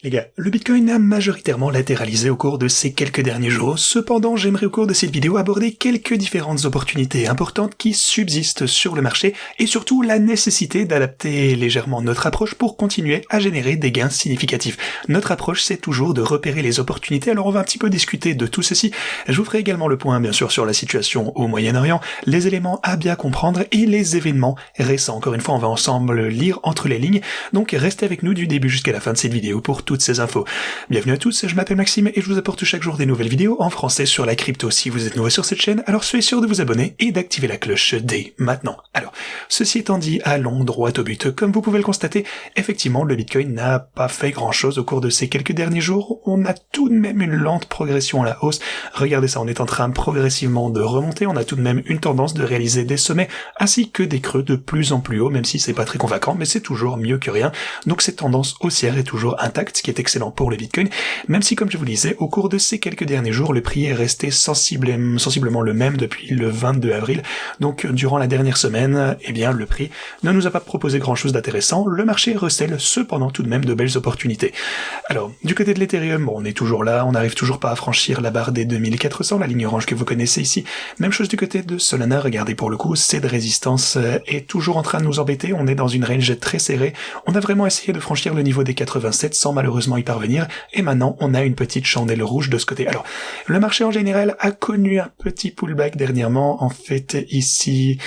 Les gars, le Bitcoin a majoritairement latéralisé au cours de ces quelques derniers jours. Cependant, j'aimerais au cours de cette vidéo aborder quelques différentes opportunités importantes qui subsistent sur le marché et surtout la nécessité d'adapter légèrement notre approche pour continuer à générer des gains significatifs. Notre approche, c'est toujours de repérer les opportunités, alors on va un petit peu discuter de tout ceci. Je vous ferai également le point, bien sûr, sur la situation au Moyen-Orient, les éléments à bien comprendre et les événements récents. Encore une fois, on va ensemble lire entre les lignes, donc restez avec nous du début jusqu'à la fin de cette vidéo pour toutes ces infos. Bienvenue à tous, je m'appelle Maxime et je vous apporte chaque jour des nouvelles vidéos en français sur la crypto. Si vous êtes nouveau sur cette chaîne, alors soyez sûr de vous abonner et d'activer la cloche dès maintenant. Alors, ceci étant dit, allons droit au but. Comme vous pouvez le constater, effectivement, le Bitcoin n'a pas fait grand-chose au cours de ces quelques derniers jours. On a tout de même une lente progression à la hausse. Regardez ça, on est en train progressivement de remonter. On a tout de même une tendance de réaliser des sommets ainsi que des creux de plus en plus haut, même si c'est pas très convaincant, mais c'est toujours mieux que rien. Donc cette tendance haussière est toujours intacte, ce qui est excellent pour le Bitcoin, même si, comme je vous le disais, au cours de ces quelques derniers jours, le prix est resté sensiblement le même depuis le 22 avril. Donc durant la dernière semaine, eh bien le prix ne nous a pas proposé grand-chose d'intéressant. Le marché recèle cependant tout de même de belles opportunités. Alors, du côté de l'Ethereum, bon, on est toujours là, on n'arrive toujours pas à franchir la barre des 2400, la ligne orange que vous connaissez ici. Même chose du côté de Solana, regardez pour le coup, cette résistance est toujours en train de nous embêter, on est dans une range très serrée. On a vraiment essayé de franchir le niveau des 87 sans malheureusement y parvenir, et maintenant on a une petite chandelle rouge de ce côté. Alors, le marché en général a connu un petit pullback dernièrement, en fait ici,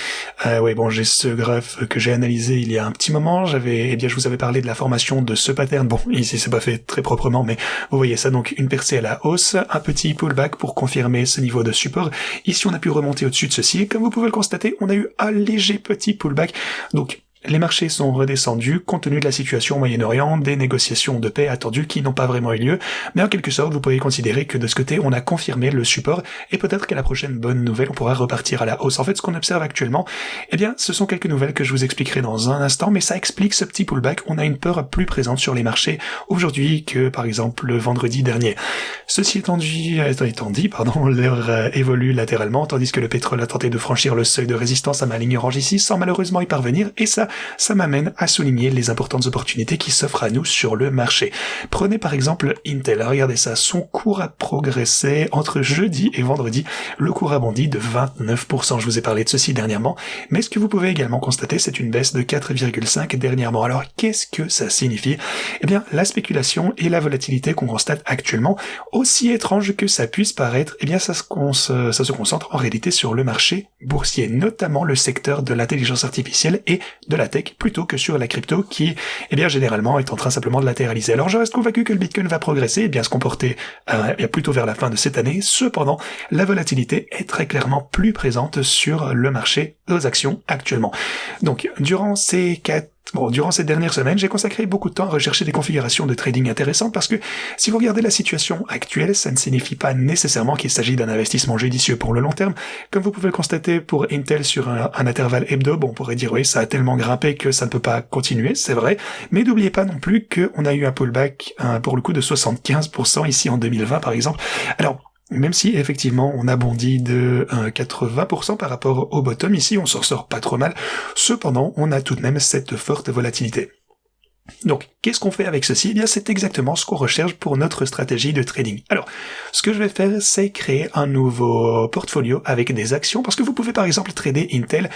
j'ai ce graphe que j'ai analysé il y a un petit moment, je vous avais parlé de la formation de ce pattern, bon ici c'est pas fait très proprement, mais vous voyez ça, donc une percée à la hausse, un petit pullback pour confirmer ce niveau de support. Ici on a pu remonter au-dessus de ceci, et comme vous pouvez le constater, on a eu un léger petit pullback, donc les marchés sont redescendus compte tenu de la situation au Moyen-Orient, des négociations de paix attendues qui n'ont pas vraiment eu lieu, mais en quelque sorte vous pouvez considérer que de ce côté on a confirmé le support et peut-être qu'à la prochaine bonne nouvelle on pourra repartir à la hausse. En fait, ce qu'on observe actuellement, eh bien ce sont quelques nouvelles que je vous expliquerai dans un instant, mais ça explique ce petit pullback. On a une peur plus présente sur les marchés aujourd'hui que par exemple le vendredi dernier. Ceci étant dit, l'heure évolue latéralement, tandis que le pétrole a tenté de franchir le seuil de résistance à ma ligne orange ici sans malheureusement y parvenir, et ça m'amène à souligner les importantes opportunités qui s'offrent à nous sur le marché. Prenez par exemple Intel, regardez ça, son cours a progressé entre jeudi et vendredi, le cours a bondi de 29%, je vous ai parlé de ceci dernièrement, mais ce que vous pouvez également constater, c'est une baisse de 4,5 dernièrement. Alors qu'est-ce que ça signifie? Eh bien, la spéculation et la volatilité qu'on constate actuellement, aussi étrange que ça puisse paraître, eh bien ça se concentre en réalité sur le marché boursier, notamment le secteur de l'intelligence artificielle et de la tech, plutôt que sur la crypto qui, eh bien, généralement est en train simplement de latéraliser. Alors je reste convaincu que le Bitcoin va progresser et bien se comporter plutôt vers la fin de cette année. Cependant, la volatilité est très clairement plus présente sur le marché aux actions actuellement. Donc, durant ces dernières semaines, j'ai consacré beaucoup de temps à rechercher des configurations de trading intéressantes parce que si vous regardez la situation actuelle, ça ne signifie pas nécessairement qu'il s'agit d'un investissement judicieux pour le long terme. Comme vous pouvez le constater pour Intel sur un intervalle hebdo, on pourrait dire oui, ça a tellement grimpé que ça ne peut pas continuer, c'est vrai, mais n'oubliez pas non plus qu'on a eu un pullback pour le coup de 75% ici en 2020 par exemple. Alors, même si effectivement on a bondi de 80% par rapport au bottom, ici on s'en sort pas trop mal, cependant on a tout de même cette forte volatilité. Donc, qu'est-ce qu'on fait avec ceci? Eh bien, c'est exactement ce qu'on recherche pour notre stratégie de trading. Alors, ce que je vais faire, c'est créer un nouveau portfolio avec des actions, parce que vous pouvez par exemple trader Intel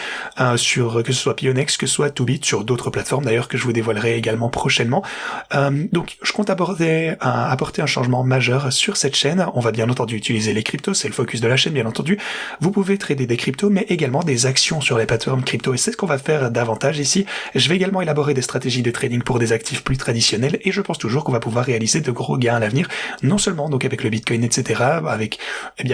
sur, que ce soit Pionex, que ce soit Toobit, sur d'autres plateformes d'ailleurs que je vous dévoilerai également prochainement. Donc, je compte apporter un changement majeur sur cette chaîne. On va bien entendu utiliser les cryptos, c'est le focus de la chaîne bien entendu. Vous pouvez trader des cryptos, mais également des actions sur les plateformes crypto, et c'est ce qu'on va faire davantage ici. Je vais également élaborer des stratégies de trading pour des actifs plus traditionnels, et je pense toujours qu'on va pouvoir réaliser de gros gains à l'avenir, non seulement donc avec le Bitcoin, etc., avec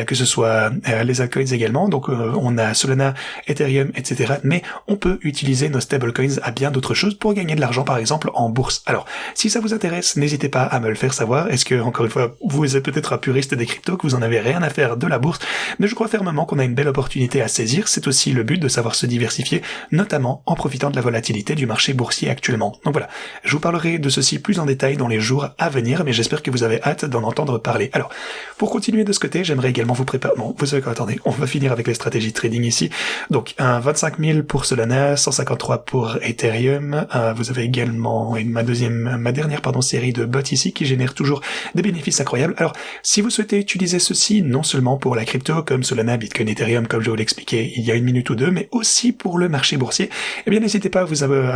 que ce soit les altcoins également, donc on a Solana, Ethereum, etc., mais on peut utiliser nos stablecoins à bien d'autres choses pour gagner de l'argent, par exemple en bourse. Alors, si ça vous intéresse, n'hésitez pas à me le faire savoir. Est-ce que, encore une fois, vous êtes peut-être un puriste des cryptos, que vous en avez rien à faire de la bourse, mais je crois fermement qu'on a une belle opportunité à saisir. C'est aussi le but de savoir se diversifier, notamment en profitant de la volatilité du marché boursier actuellement. Donc voilà, je vous parlerai parlerai de ceci plus en détail dans les jours à venir, mais j'espère que vous avez hâte d'en entendre parler. Alors, pour continuer de ce côté, j'aimerais également vous préparer... Bon, vous savez quoi, attendez, on va finir avec les stratégies de trading ici. Donc, un 25 000 pour Solana, 153 pour Ethereum. Vous avez également ma dernière série de bots ici qui génère toujours des bénéfices incroyables. Alors, si vous souhaitez utiliser ceci non seulement pour la crypto comme Solana, Bitcoin, Ethereum, comme je vous l'expliquais il y a une minute ou deux, mais aussi pour le marché boursier, eh bien n'hésitez pas à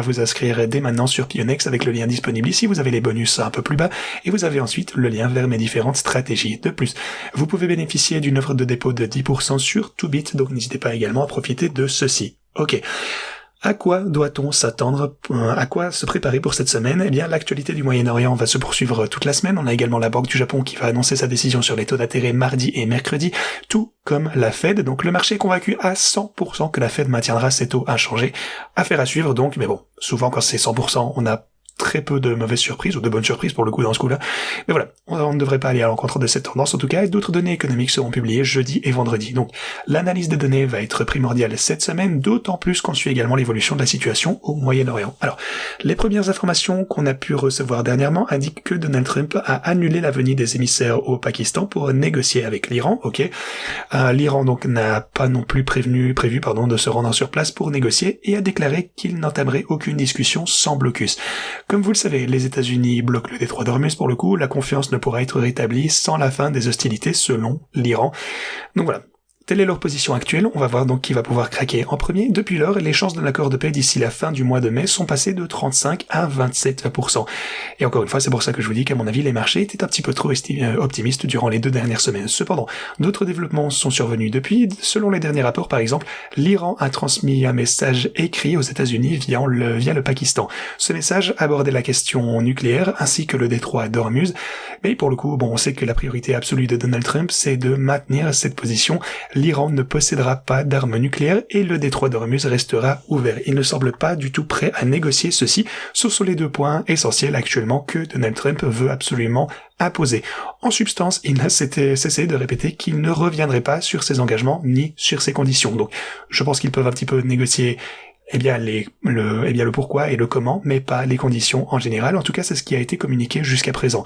vous inscrire dès maintenant sur Pionex avec le lien disponible ici. Vous avez les bonus un peu plus bas et vous avez ensuite le lien vers mes différentes stratégies. De plus, vous pouvez bénéficier d'une offre de dépôt de 10% sur Toobit, donc n'hésitez pas également à profiter de ceci. Ok. À quoi doit-on s'attendre? À quoi se préparer pour cette semaine? Eh bien, l'actualité du Moyen-Orient va se poursuivre toute la semaine. On a également la Banque du Japon qui va annoncer sa décision sur les taux d'intérêt mardi et mercredi, tout comme la Fed. Donc le marché est convaincu à 100% que la Fed maintiendra ses taux inchangés. Affaire à suivre donc, mais bon, souvent quand c'est 100%, on a très peu de mauvaises surprises, ou de bonnes surprises pour le coup dans ce coup-là. Mais voilà, on ne devrait pas aller à l'encontre de cette tendance en tout cas, et d'autres données économiques seront publiées jeudi et vendredi. Donc l'analyse des données va être primordiale cette semaine, d'autant plus qu'on suit également l'évolution de la situation au Moyen-Orient. Alors, les premières informations qu'on a pu recevoir dernièrement indiquent que Donald Trump a annulé la venue des émissaires au Pakistan pour négocier avec l'Iran, ok. L'Iran donc n'a pas non plus prévu de se rendre sur place pour négocier et a déclaré qu'il n'entamerait aucune discussion sans blocus. Comme vous le savez, les États-Unis bloquent le détroit d'Ormuz pour le coup, la confiance ne pourra être rétablie sans la fin des hostilités selon l'Iran. Donc voilà. Telle est leur position actuelle, on va voir donc qui va pouvoir craquer en premier. Depuis lors, les chances d'un accord de paix d'ici la fin du mois de mai sont passées de 35 à 27%. Et encore une fois, c'est pour ça que je vous dis qu'à mon avis, les marchés étaient un petit peu trop optimistes durant les 2 dernières semaines. Cependant, d'autres développements sont survenus depuis. Selon les derniers rapports, par exemple, l'Iran a transmis un message écrit aux États-Unis via le Pakistan. Ce message abordait la question nucléaire ainsi que le détroit d'Ormuz. Mais pour le coup, bon, on sait que la priorité absolue de Donald Trump, c'est de maintenir cette position. L'Iran ne possédera pas d'armes nucléaires et le détroit d'Ormuz restera ouvert. Il ne semble pas du tout prêt à négocier ceci. Ce sont les 2 points essentiels actuellement que Donald Trump veut absolument imposer. En substance, il n'a cessé de répéter qu'il ne reviendrait pas sur ses engagements ni sur ses conditions. Donc, je pense qu'ils peuvent un petit peu négocier le pourquoi et le comment, mais pas les conditions en général. En tout cas, c'est ce qui a été communiqué jusqu'à présent.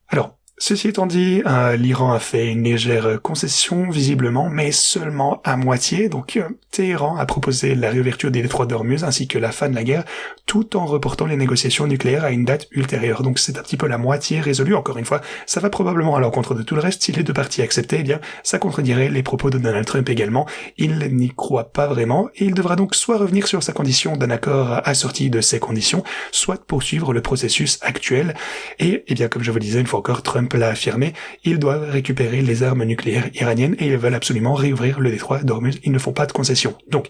Alors, ceci étant dit, l'Iran a fait une légère concession, visiblement, mais seulement à moitié. Donc, Téhéran a proposé la réouverture des détroits d'Ormuz ainsi que la fin de la guerre, tout en reportant les négociations nucléaires à une date ultérieure. Donc, c'est un petit peu la moitié résolue. Encore une fois, ça va probablement à l'encontre de tout le reste. Si les 2 parties acceptaient, eh bien, ça contredirait les propos de Donald Trump également. Il n'y croit pas vraiment et il devra donc soit revenir sur sa condition d'un accord assorti de ces conditions, soit poursuivre le processus actuel. Et, eh bien, comme je vous disais, une fois encore, Trump l'a affirmé, ils doivent récupérer les armes nucléaires iraniennes et ils veulent absolument réouvrir le détroit d'Ormuz. Ils ne font pas de concessions. Donc,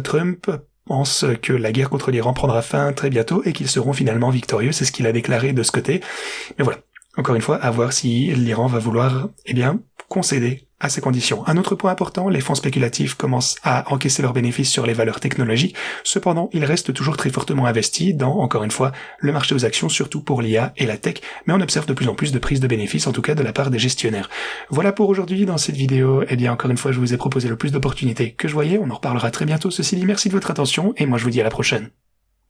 Trump pense que la guerre contre l'Iran prendra fin très bientôt et qu'ils seront finalement victorieux. C'est ce qu'il a déclaré de ce côté. Mais voilà. Encore une fois, à voir si l'Iran va vouloir, eh bien, concéder à ces conditions. Un autre point important, les fonds spéculatifs commencent à encaisser leurs bénéfices sur les valeurs technologiques. Cependant, ils restent toujours très fortement investis dans, encore une fois, le marché aux actions, surtout pour l'IA et la tech, mais on observe de plus en plus de prises de bénéfices, en tout cas de la part des gestionnaires. Voilà pour aujourd'hui. Dans cette vidéo, eh bien, encore une fois, je vous ai proposé le plus d'opportunités que je voyais. On en reparlera très bientôt. Ceci dit, merci de votre attention et moi je vous dis à la prochaine.